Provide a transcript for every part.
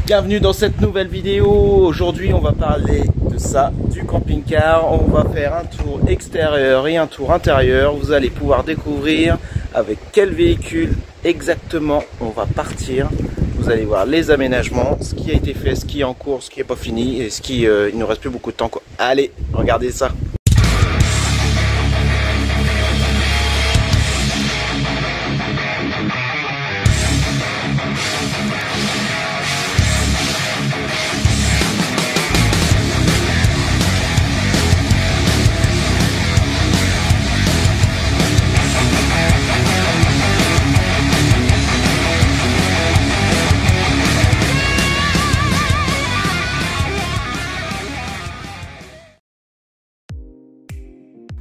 Bienvenue dans cette nouvelle vidéo. Aujourd'hui on va parler de ça, du camping-car. On va faire un tour extérieur et un tour intérieur. Vous allez pouvoir découvrir avec quel véhicule exactement on va partir. Vous allez voir les aménagements, ce qui a été fait, ce qui est en cours, ce qui n'est pas fini et ce qui il nous reste plus beaucoup de temps quoi. Allez, regardez ça.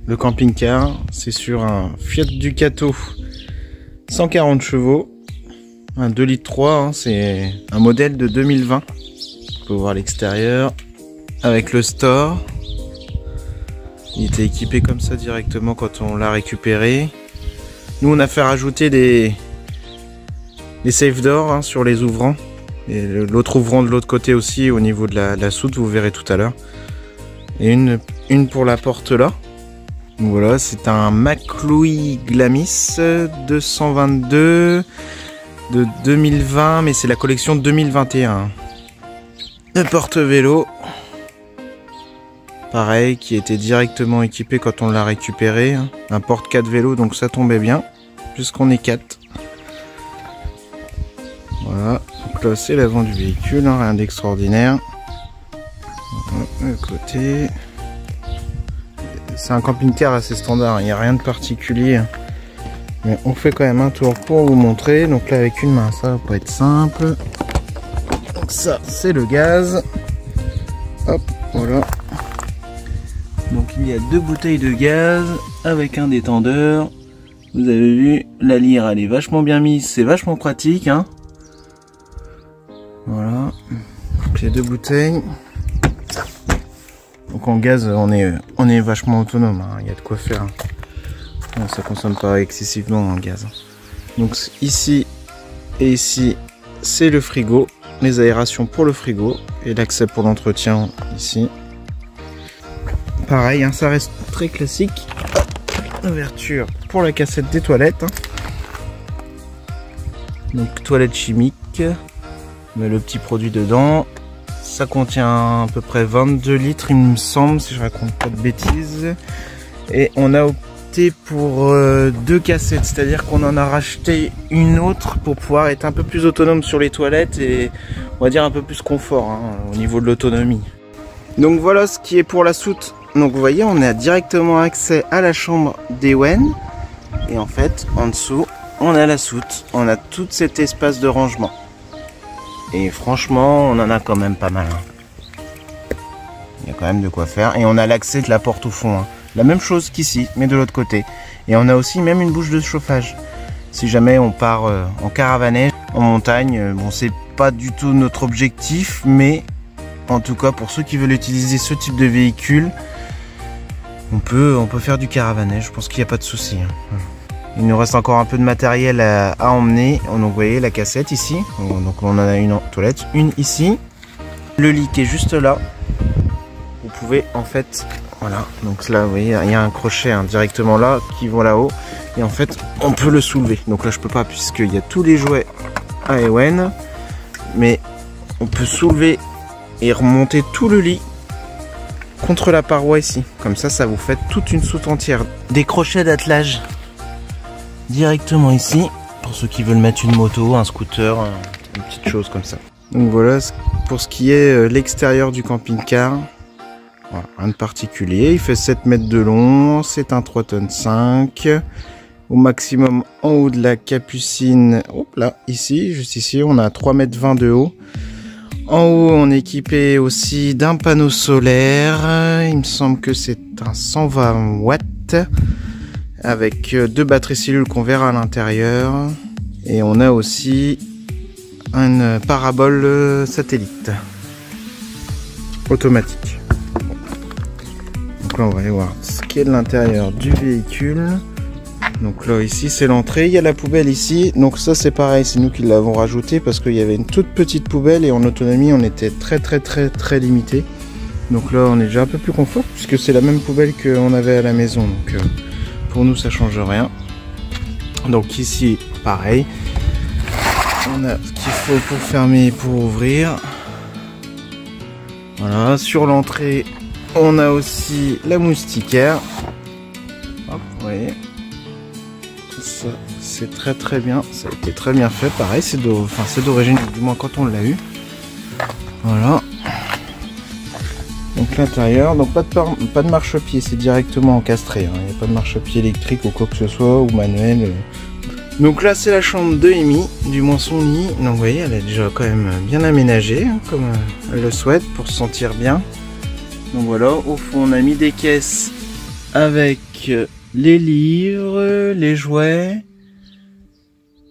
Le camping-car, c'est sur un Fiat Ducato 140 chevaux, un 2,3 litres, hein, c'est un modèle de 2020. On peut voir l'extérieur avec le store. Il était équipé comme ça directement quand on l'a récupéré. Nous on a fait rajouter des safe doors hein, sur les ouvrants. Et l'autre ouvrant de l'autre côté aussi au niveau de la soute, vous verrez tout à l'heure. Et une pour la porte là. Voilà, c'est un Maclouis Glamis 222 de 2020, mais c'est la collection 2021. Le porte-vélo, pareil, qui était directement équipé quand on l'a récupéré. Un porte-4 vélo, donc ça tombait bien, puisqu'on est 4. Voilà, donc là c'est l'avant du véhicule, hein, rien d'extraordinaire. Le côté... C'est un camping-car assez standard, il n'y a rien de particulier. Mais on fait quand même un tour pour vous montrer. Donc là avec une main, ça va pas être simple. Donc ça, c'est le gaz. Hop, voilà. Donc il y a 2 bouteilles de gaz avec un détendeur. Vous avez vu, la lyre elle est vachement bien mise, c'est vachement pratique. Hein. Voilà. Donc les 2 bouteilles. Donc en gaz, on est vachement autonome, hein. Il y a de quoi faire. Non, ça consomme pas excessivement en gaz. Donc ici et ici, c'est le frigo, les aérations pour le frigo et l'accès pour l'entretien ici. Pareil, hein, ça reste très classique. Ouverture pour la cassette des toilettes. Hein. Donc toilette chimique, mais le petit produit dedans. Ça contient à peu près 22 litres il me semble, si je raconte pas de bêtises. Et on a opté pour 2 cassettes, c'est-à-dire qu'on en a racheté une autre pour pouvoir être un peu plus autonome sur les toilettes et on va dire un peu plus confort hein, au niveau de l'autonomie. Donc voilà ce qui est pour la soute. Donc vous voyez, on a directement accès à la chambre d'Ewen. Et en fait, en dessous, on a la soute. On a tout cet espace de rangement. Et franchement, on en a quand même pas mal. Hein. Il y a quand même de quoi faire. Et on a l'accès de la porte au fond. Hein. La même chose qu'ici, mais de l'autre côté. Et on a aussi même une bouche de chauffage. Si jamais on part en caravanège, en montagne, bon, c'est pas du tout notre objectif. Mais en tout cas, pour ceux qui veulent utiliser ce type de véhicule, on peut faire du caravanège. Je pense qu'il n'y a pas de souci. Hein. Il nous reste encore un peu de matériel à emmener. Donc vous voyez la cassette ici. Donc on en a une en toilette, une ici. Le lit qui est juste là. Vous pouvez en fait, voilà. Donc là vous voyez, il y a un crochet hein, directement là qui vont là-haut. Et en fait on peut le soulever. Donc là je peux pas puisqu'il y a tous les jouets à Ewen. Mais on peut soulever et remonter tout le lit contre la paroi ici. Comme ça vous fait toute une soute entière. Des crochets d'attelage. Directement ici, pour ceux qui veulent mettre une moto, un scooter, une petite chose comme ça. Donc voilà pour ce qui est l'extérieur du camping-car. Voilà, rien de particulier, il fait 7 mètres de long, c'est un 3,5 tonnes. Au maximum en haut de la capucine, hop là, ici, juste ici, on a 3,20 mètres de haut. En haut, on est équipé aussi d'un panneau solaire, il me semble que c'est un 120 watts. Avec 2 batteries cellules qu'on verra à l'intérieur. Et on a aussi une parabole satellite automatique. Donc là on va aller voir ce qui est de l'intérieur du véhicule. Donc là ici c'est l'entrée, il y a la poubelle ici. Donc ça c'est pareil, c'est nous qui l'avons rajouté parce qu'il y avait une toute petite poubelle et en autonomie on était très limité. Donc là on est déjà un peu plus confort puisque c'est la même poubelle qu'on avait à la maison. Donc pour nous ça change rien. Donc ici pareil, on a ce qu'il faut pour fermer et pour ouvrir. Voilà, sur l'entrée on a aussi la moustiquaire. Hop, vous voyez. Ça c'est très bien, ça a été très bien fait. Pareil, c'est d'origine, du moins quand on l'a eu. Voilà. Donc l'intérieur, donc pas de marchepied, c'est directement encastré. Hein. Il n'y a pas de marchepied électrique ou quoi que ce soit, ou manuel. Donc là c'est la chambre de Amy, du moins son lit. Donc vous voyez, elle est déjà quand même bien aménagée, hein, comme elle le souhaite, pour se sentir bien. Donc voilà, au fond on a mis des caisses avec les livres, les jouets.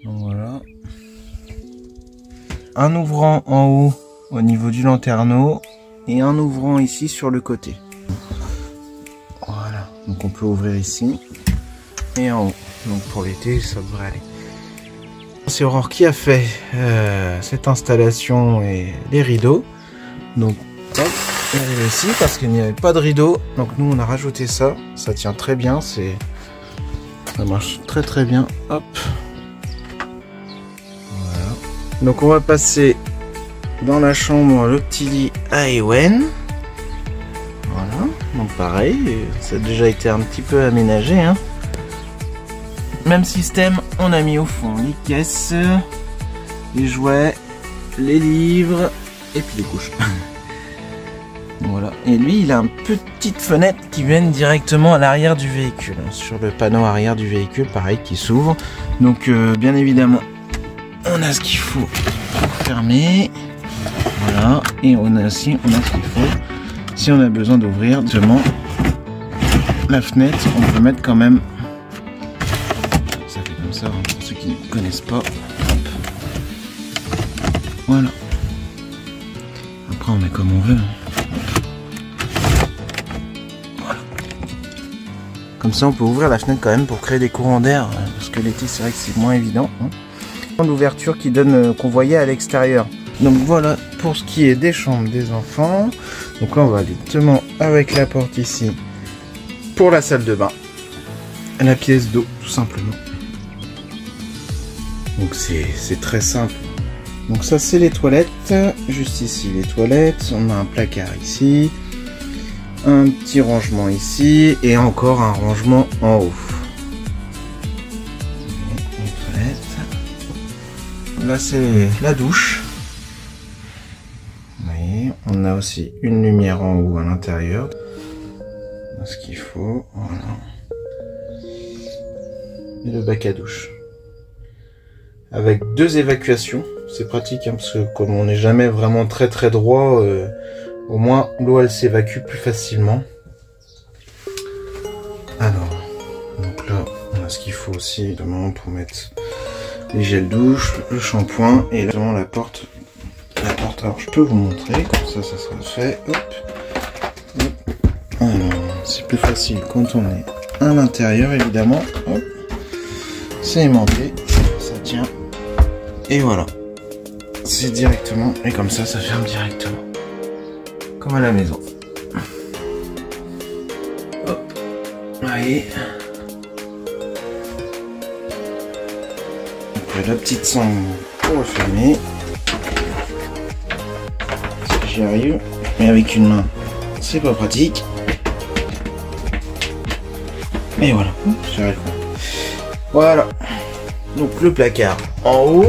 Donc voilà. Un ouvrant en haut au niveau du lanterneau et un ouvrant ici sur le côté. Voilà, donc on peut ouvrir ici et en haut. Donc pour l'été ça devrait aller. C'est Aurore qui a fait cette installation et les rideaux. Donc hop, elle aussi parce qu'il n'y avait pas de rideau. Donc nous on a rajouté ça. Ça tient très bien, ça marche très bien. Hop. Voilà. Donc on va passer dans la chambre le petit lit à Ewen. Voilà. Donc pareil, ça a déjà été un petit peu aménagé. Hein. Même système, on a mis au fond les caisses, les jouets, les livres et puis les couches. Voilà. Et lui, il a une petite fenêtre qui mène directement à l'arrière du véhicule. Sur le panneau arrière du véhicule, pareil, qui s'ouvre. Donc, bien évidemment, on a ce qu'il faut pour fermer. Voilà. Et on a aussi, ce qu'il faut. Si on a besoin d'ouvrir directement la fenêtre, on peut mettre quand même. Ça fait comme ça, hein, pour ceux qui ne connaissent pas. Hop. Voilà. Après, on met comme on veut. Comme ça on peut ouvrir la fenêtre quand même pour créer des courants d'air, parce que l'été c'est vrai que c'est moins évident. Hein. L'ouverture qui donne qu'on voyait à l'extérieur. Donc voilà pour ce qui est des chambres des enfants. Donc là on va aller directement avec la porte ici pour la salle de bain. La pièce d'eau tout simplement. Donc c'est très simple. Donc ça c'est les toilettes. Juste ici les toilettes. On a un placard ici. Un petit rangement ici et encore un rangement en haut. Les toilettes. Là c'est la douche. Vous voyez, on a aussi une lumière en haut à l'intérieur. Ce qu'il faut, voilà. Et le bac à douche. Avec 2 évacuations, c'est pratique hein, parce que comme on n'est jamais vraiment très droit. Au moins, l'eau, elle s'évacue plus facilement. Alors, donc là, on a ce qu'il faut aussi, évidemment, pour mettre les gels douche, le shampoing, et là, la porte. Alors, je peux vous montrer, comme ça sera fait. Hop. Hop. Alors, c'est plus facile quand on est à l'intérieur, évidemment. Hop. C'est aimanté, ça tient. Et voilà. C'est directement, et comme ça ferme directement. Comme à la maison. Hop. Allez. Après la petite sangle pour refermer. Si j'y arrive. Mais avec une main, c'est pas pratique. Et voilà. J'y arrive pas. Voilà. Donc le placard en haut.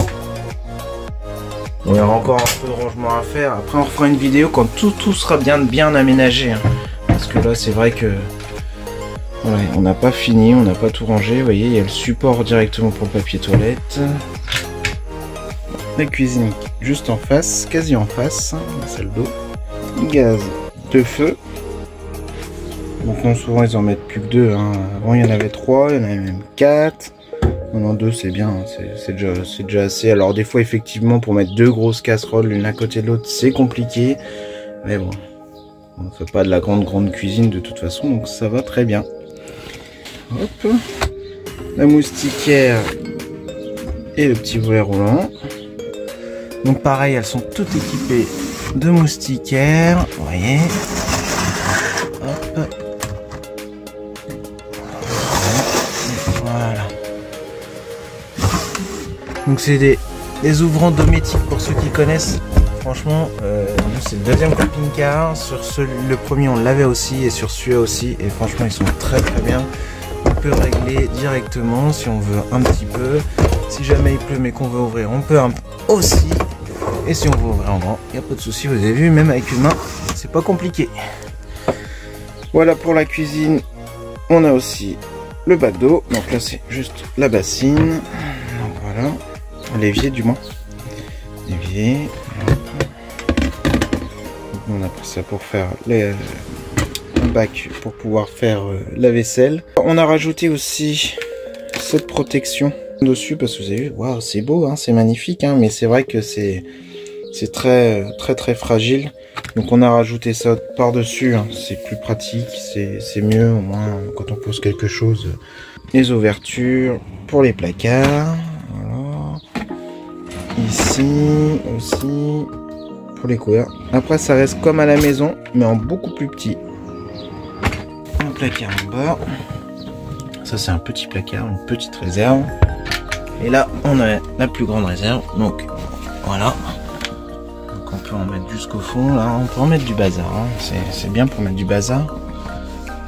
Il y aura encore un peu de rangement à faire. Après on refera une vidéo quand tout sera bien aménagé. Hein. Parce que là c'est vrai que voilà, on n'a pas fini, on n'a pas tout rangé. Vous voyez, il y a le support directement pour le papier toilette. La cuisine juste en face, quasi en face, la salle d'eau. Gaz de feu. Donc non, souvent ils en mettent plus que 2. Hein. Avant il y en avait 3, il y en avait même 4. Non, 2 c'est bien, hein. c'est déjà assez. Alors des fois effectivement pour mettre 2 grosses casseroles l'une à côté de l'autre c'est compliqué. Mais bon, on ne fait pas de la grande cuisine de toute façon, donc ça va très bien. Hop. la moustiquaire et le petit volet roulant. Donc pareil, elles sont toutes équipées de moustiquaires, vous voyez. Hop. Voilà. Donc c'est des ouvrants domestiques pour ceux qui connaissent. Franchement, c'est le deuxième camping-car. Sur le premier, on l'avait aussi, et sur celui-là aussi. Et franchement, ils sont très bien. On peut régler directement si on veut un petit peu. Si jamais il pleut mais qu'on veut ouvrir, on peut aussi. Et si on veut ouvrir en grand, il n'y a pas de souci. Vous avez vu, même avec une main, c'est pas compliqué. Voilà pour la cuisine. On a aussi le bac d'eau. Donc là, c'est juste la bassine. Donc voilà. L'évier du moins. L'évier. On a pris ça pour faire un bac pour pouvoir faire la vaisselle. On a rajouté aussi cette protection dessus parce que vous avez vu, waouh, c'est beau, hein, c'est magnifique, hein, mais c'est vrai que c'est très fragile. Donc on a rajouté ça par dessus, hein, c'est plus pratique, c'est mieux au moins quand on pose quelque chose. Les ouvertures pour les placards. Voilà. Ici aussi pour les couverts. Après ça reste comme à la maison mais en beaucoup plus petit. Un placard en bas. Ça c'est un petit placard, une petite réserve. Et là on a la plus grande réserve. Donc voilà. Donc on peut en mettre jusqu'au fond. Là on peut en mettre du bazar. Hein. C'est bien pour mettre du bazar.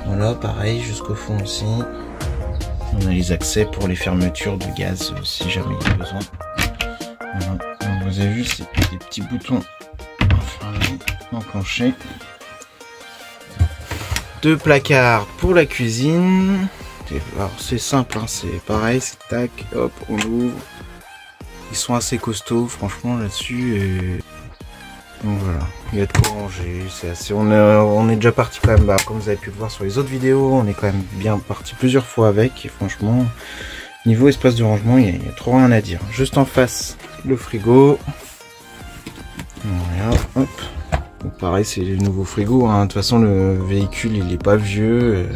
Voilà, pareil jusqu'au fond aussi. On a les accès pour les fermetures de gaz si jamais il y a besoin. Voilà. Donc, vous avez vu, c'est des petits boutons enclenchés. Deux placards pour la cuisine. Alors c'est simple, hein, c'est pareil, c'est tac, hop, on ouvre. Ils sont assez costauds, franchement là-dessus. Et... donc voilà, il y a de quoi ranger. C'est assez. On est déjà parti quand même. Bah, comme vous avez pu le voir sur les autres vidéos, on est quand même bien parti plusieurs fois avec. Et franchement, niveau espace de rangement, il y a trop rien à dire. Juste en face, le frigo. Voilà, hop. Donc pareil, c'est le nouveau frigo. Hein. De toute façon, le véhicule, il est pas vieux.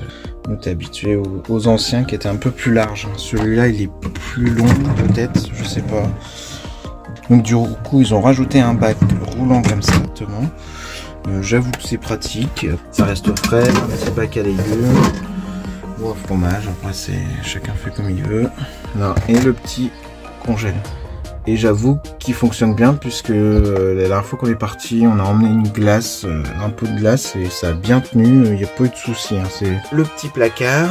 On est habitué aux anciens qui étaient un peu plus larges. Celui-là, il est plus long, peut-être, je sais pas. Donc du coup, ils ont rajouté un bac roulant comme ça, directement. J'avoue que c'est pratique. Ça reste frais. Un petit bac à légumes ou à fromage. Après, chacun fait comme il veut. Là, et le petit congèle. Et j'avoue qu'il fonctionne bien puisque la dernière fois qu'on est parti, on a emmené une glace, un pot de glace et ça a bien tenu, il n'y a pas eu de soucis. Hein. C'est le petit placard.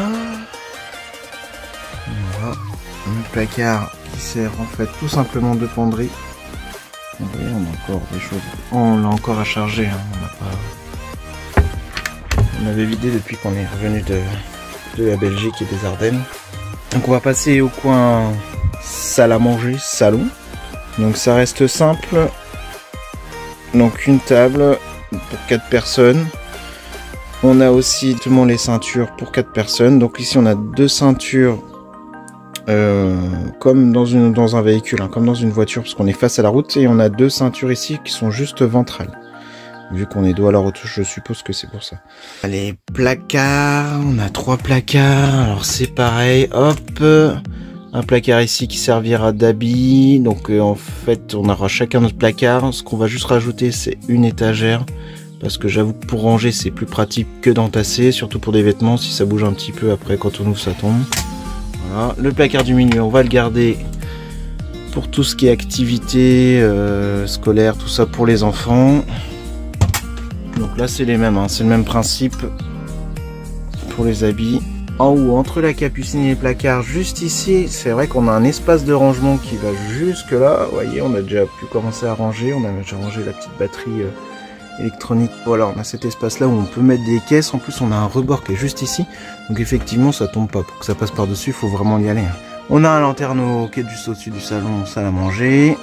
Voilà. Un placard qui sert en fait tout simplement de penderie. Vous voyez, on a encore des choses. On l'a encore à charger. Hein. On avait vidé depuis qu'on est revenu de la Belgique et des Ardennes. Donc on va passer au coin salle à manger, salon. Donc ça reste simple. Donc une table pour 4 personnes. On a aussi justement les ceintures pour 4 personnes. Donc ici on a 2 ceintures comme dans un véhicule, hein, comme dans une voiture, parce qu'on est face à la route. Et on a 2 ceintures ici qui sont juste ventrales. Vu qu'on est dos à la route, je suppose que c'est pour ça. Les placards, on a 3 placards. Alors c'est pareil, hop. Un placard ici qui servira d'habit. Donc en fait on aura chacun notre placard. Ce qu'on va juste rajouter c'est une étagère. Parce que j'avoue que pour ranger c'est plus pratique que d'entasser. Surtout pour des vêtements, si ça bouge un petit peu après quand on ouvre ça tombe. Voilà. Le placard du milieu on va le garder pour tout ce qui est activité scolaire, tout ça pour les enfants. Donc là c'est les mêmes, hein. C'est le même principe pour les habits. En haut, entre la capucine et les placards, juste ici, c'est vrai qu'on a un espace de rangement qui va jusque là. Vous voyez, on a déjà pu commencer à ranger. On a déjà rangé la petite batterie électronique. Voilà, on a cet espace là où on peut mettre des caisses. En plus, on a un rebord qui est juste ici. Donc effectivement, ça tombe pas. Pour que ça passe par-dessus, il faut vraiment y aller. On a un lanterneau qui est juste au-dessus du salon, salle à manger.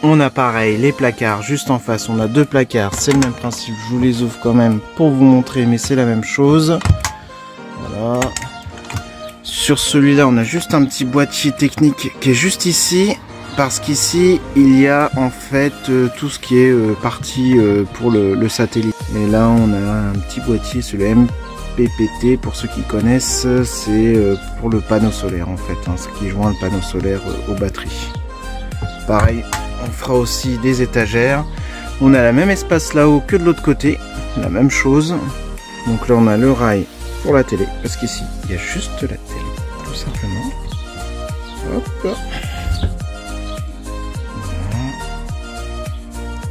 On a pareil, les placards juste en face. On a 2 placards, c'est le même principe. Je vous les ouvre quand même pour vous montrer, mais c'est la même chose. Voilà. Sur celui-là, on a juste un petit boîtier technique qui est juste ici. Parce qu'ici, il y a en fait tout ce qui est parti pour le satellite. Et là, on a un petit boîtier, c'est le PPT, pour ceux qui connaissent, c'est pour le panneau solaire en fait, hein, ce qui joint le panneau solaire aux batteries. Pareil, on fera aussi des étagères. On a la même espace là-haut que de l'autre côté, la même chose. Donc là on a le rail pour la télé, parce qu'ici il y a juste la télé, tout simplement. Hop. Voilà.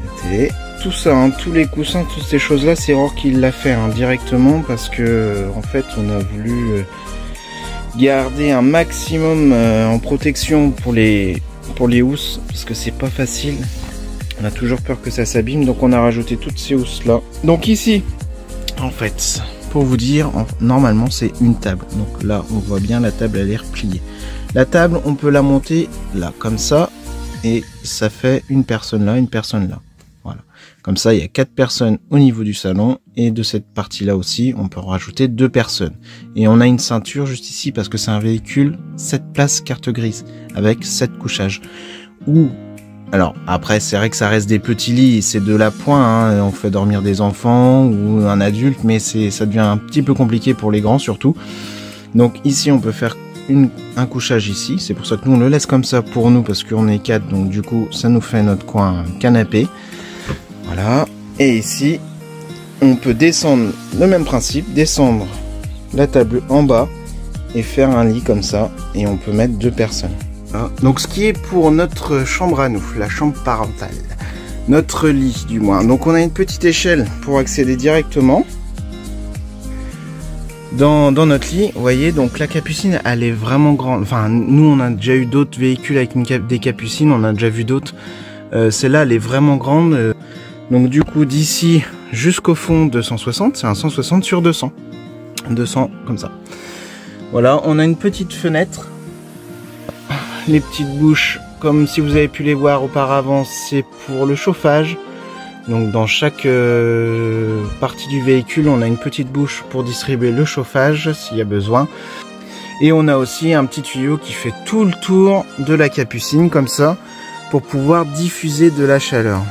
La télé. Tout ça, hein, tous les coussins, toutes ces choses là, c'est Rohr qui l'a fait hein, directement, parce que en fait on a voulu garder un maximum en protection pour les housses, parce que c'est pas facile, on a toujours peur que ça s'abîme, donc on a rajouté toutes ces housses là. Donc ici en fait, pour vous dire, normalement c'est une table, donc là on voit bien la table elle est repliée. La table on peut la monter là comme ça, et ça fait une personne là, une personne là. Voilà. Comme ça, il y a 4 personnes au niveau du salon, et de cette partie-là aussi, on peut rajouter 2 personnes. Et on a une ceinture juste ici, parce que c'est un véhicule 7 places carte grise, avec 7 couchages. Ou, alors, après, c'est vrai que ça reste des petits lits, c'est de l'appoint, hein, on fait dormir des enfants ou un adulte, mais ça devient un petit peu compliqué pour les grands surtout. Donc ici, on peut faire un couchage ici, c'est pour ça que nous on le laisse comme ça pour nous, parce qu'on est 4, donc du coup, ça nous fait notre coin canapé. Voilà, et ici on peut descendre le même principe, descendre la table en bas et faire un lit comme ça, et on peut mettre 2 personnes. Voilà. Donc ce qui est pour notre chambre à nous, la chambre parentale, notre lit du moins. Donc on a une petite échelle pour accéder directement dans notre lit. Vous voyez, donc la capucine elle est vraiment grande. Enfin nous on a déjà eu d'autres véhicules avec des capucines, on a déjà vu d'autres. Celle-là elle est vraiment grande. Donc du coup d'ici jusqu'au fond 260, c'est un 160 sur 200. 200 comme ça. Voilà, on a une petite fenêtre. Les petites bouches, comme si vous avez pu les voir auparavant, c'est pour le chauffage. Donc dans chaque partie du véhicule, on a une petite bouche pour distribuer le chauffage s'il y a besoin. Et on a aussi un petit tuyau qui fait tout le tour de la capucine comme ça, pour pouvoir diffuser de la chaleur.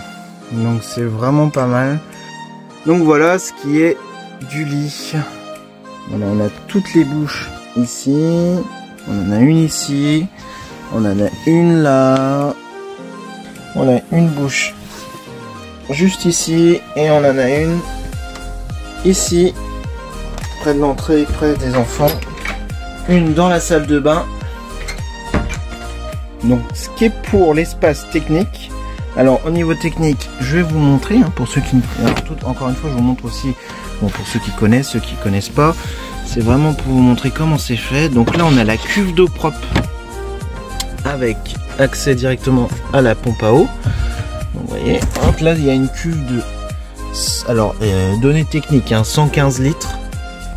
Donc c'est vraiment pas mal. Donc voilà ce qui est du lit. Voilà, on a toutes les bouches ici, on en a une ici, on en a une là, on a une bouche juste ici, et on en a une ici près de l'entrée, près des enfants, une dans la salle de bain. Donc ce qui est pour l'espace technique. Alors au niveau technique, je vais vous montrer, hein, pour ceux qui... encore une fois, je vous montre aussi, bon, pour ceux qui connaissent, ceux qui connaissent pas, c'est vraiment pour vous montrer comment c'est fait. Donc là on a la cuve d'eau propre avec accès directement à la pompe à eau. Donc, vous voyez, hop, là il y a une cuve de... Alors données techniques, hein, 115 litres,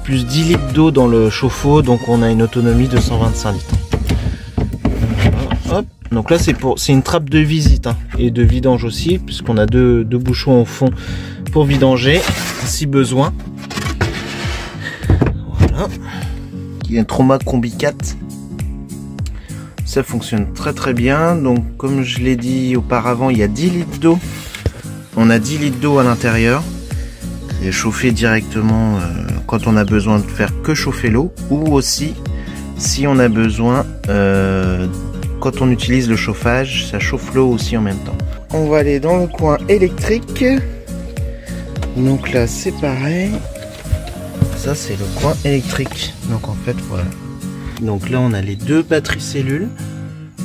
plus 10 litres d'eau dans le chauffe-eau, donc on a une autonomie de 125 litres. Hop. Donc là c'est une trappe de visite, hein, et de vidange aussi, puisqu'on a deux bouchons au fond pour vidanger si besoin. Voilà. Il y a un Trauma Combi 4. Ça fonctionne très très bien. Donc comme je l'ai dit auparavant, il y a 10 litres d'eau. On a 10 litres d'eau à l'intérieur. Et chauffer directement quand on a besoin de faire que chauffer l'eau, ou aussi si on a besoin quand on utilise le chauffage, ça chauffe l'eau aussi en même temps. On va aller dans le coin électrique. Donc là c'est pareil. Ça c'est le coin électrique. Donc en fait voilà. Donc là on a les 2 batteries cellules.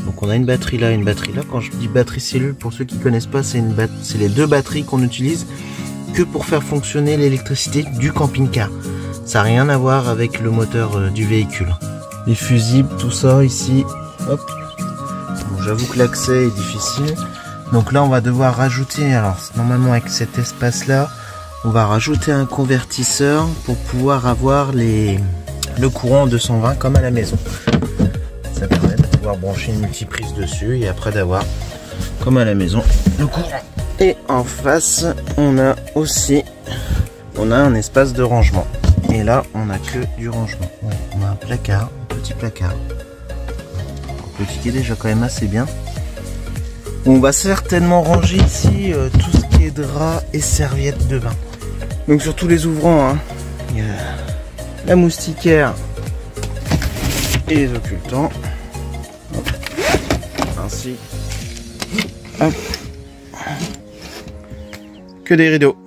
Donc on a une batterie là, une batterie là. Quand je dis batterie cellule, pour ceux qui connaissent pas, c'est les 2 batteries qu'on utilise que pour faire fonctionner l'électricité du camping-car. Ça n'a rien à voir avec le moteur du véhicule. Les fusibles, tout ça ici. Hop. J'avoue que l'accès est difficile. Donc là on va devoir rajouter, alors normalement avec cet espace là, on va rajouter un convertisseur pour pouvoir avoir le courant en 220 comme à la maison. Ça permet de pouvoir brancher une multiprise dessus et après d'avoir comme à la maison le courant. Et en face on a aussi un espace de rangement. Et là on a que du rangement. Ouais, on a un placard, un petit placard. Petit qui est déjà quand même assez bien. On va certainement ranger ici tout ce qui est drap et serviettes de bain. Donc sur tous les ouvrants, hein, il y a la moustiquaire et les occultants. Hop. Ainsi. Hop. Que des rideaux.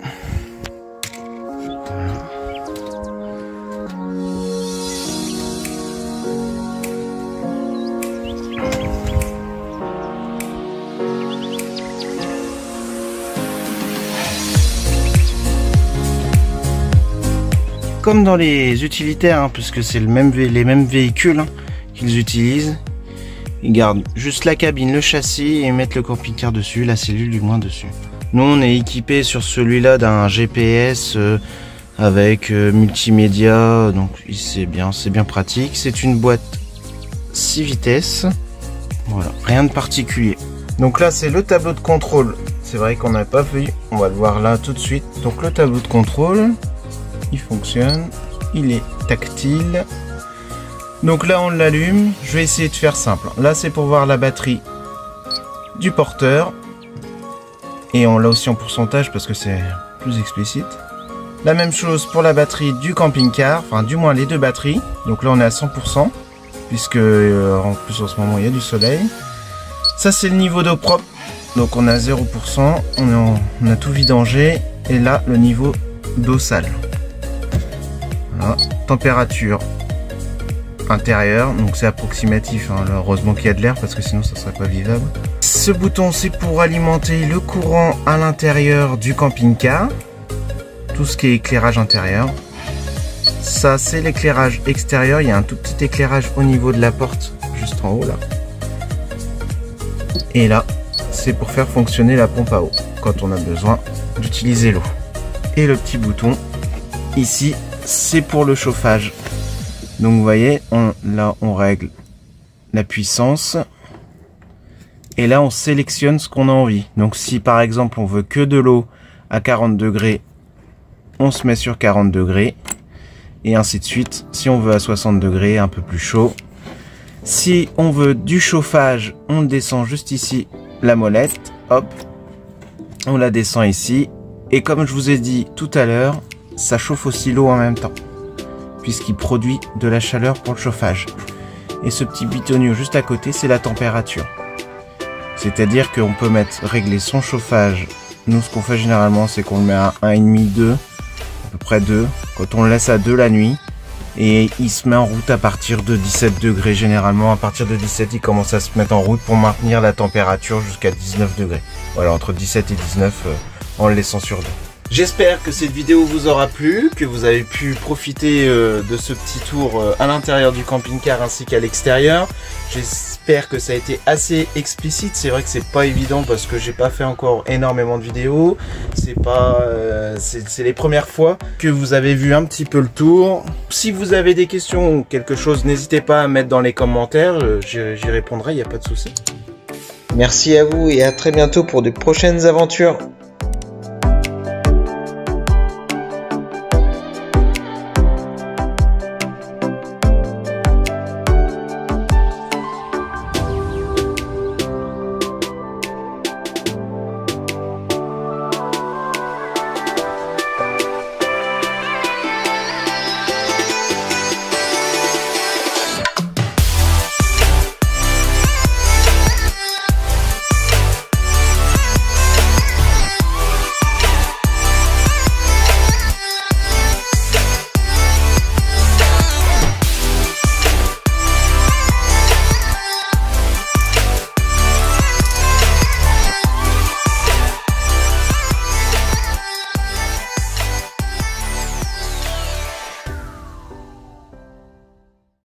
Comme dans les utilitaires, hein, puisque c'est les mêmes véhicules hein, qu'ils utilisent. Ils gardent juste la cabine, le châssis et mettent le camping-car dessus, la cellule du moins dessus. Nous on est équipé sur celui-là d'un GPS avec multimédia, donc c'est bien pratique. C'est une boîte 6 vitesses, voilà, rien de particulier. Donc là c'est le tableau de contrôle, c'est vrai qu'on n'a pas vu, on va le voir là tout de suite. Donc le tableau de contrôle, il fonctionne, il est tactile. Donc là on l'allume, je vais essayer de faire simple. Là c'est pour voir la batterie du porteur. Et on l'a aussi en pourcentage parce que c'est plus explicite. La même chose pour la batterie du camping-car, enfin du moins les deux batteries. Donc là on est à 100%, puisque en plus en ce moment il y a du soleil. Ça c'est le niveau d'eau propre, donc on a 0%, on a tout vidangé. Et là le niveau d'eau sale. Voilà. Température intérieure, donc c'est approximatif, hein. Là, heureusement qu'il y a de l'air parce que sinon ça serait pas vivable. Ce bouton c'est pour alimenter le courant à l'intérieur du camping-car, tout ce qui est éclairage intérieur. Ça c'est l'éclairage extérieur, il y a un tout petit éclairage au niveau de la porte juste en haut là. Et là c'est pour faire fonctionner la pompe à eau quand on a besoin d'utiliser l'eau. Et le petit bouton ici c'est pour le chauffage. Donc vous voyez, là on règle la puissance et là on sélectionne ce qu'on a envie. Donc si par exemple on veut que de l'eau à 40 degrés, on se met sur 40 degrés et ainsi de suite. Si on veut à 60 degrés, un peu plus chaud. Si on veut du chauffage, on descend juste ici la molette, hop, on la descend ici. Et comme je vous ai dit tout à l'heure, ça chauffe aussi l'eau en même temps, puisqu'il produit de la chaleur pour le chauffage. Et ce petit bitonio juste à côté, c'est la température. C'est-à-dire qu'on peut régler son chauffage. Nous, ce qu'on fait généralement, c'est qu'on le met à 1,5, 2, à peu près 2. Quand on le laisse à 2 la nuit, et il se met en route à partir de 17 degrés. Généralement, à partir de 17, il commence à se mettre en route pour maintenir la température jusqu'à 19 degrés. Voilà, entre 17 et 19, en le laissant sur 2. J'espère que cette vidéo vous aura plu, que vous avez pu profiter de ce petit tour à l'intérieur du camping-car ainsi qu'à l'extérieur. J'espère que ça a été assez explicite. C'est vrai que c'est pas évident parce que j'ai pas fait encore énormément de vidéos. C'est les premières fois que vous avez vu un petit peu le tour. Si vous avez des questions ou quelque chose, n'hésitez pas à mettre dans les commentaires. J'y répondrai, il n'y a pas de souci. Merci à vous et à très bientôt pour de prochaines aventures.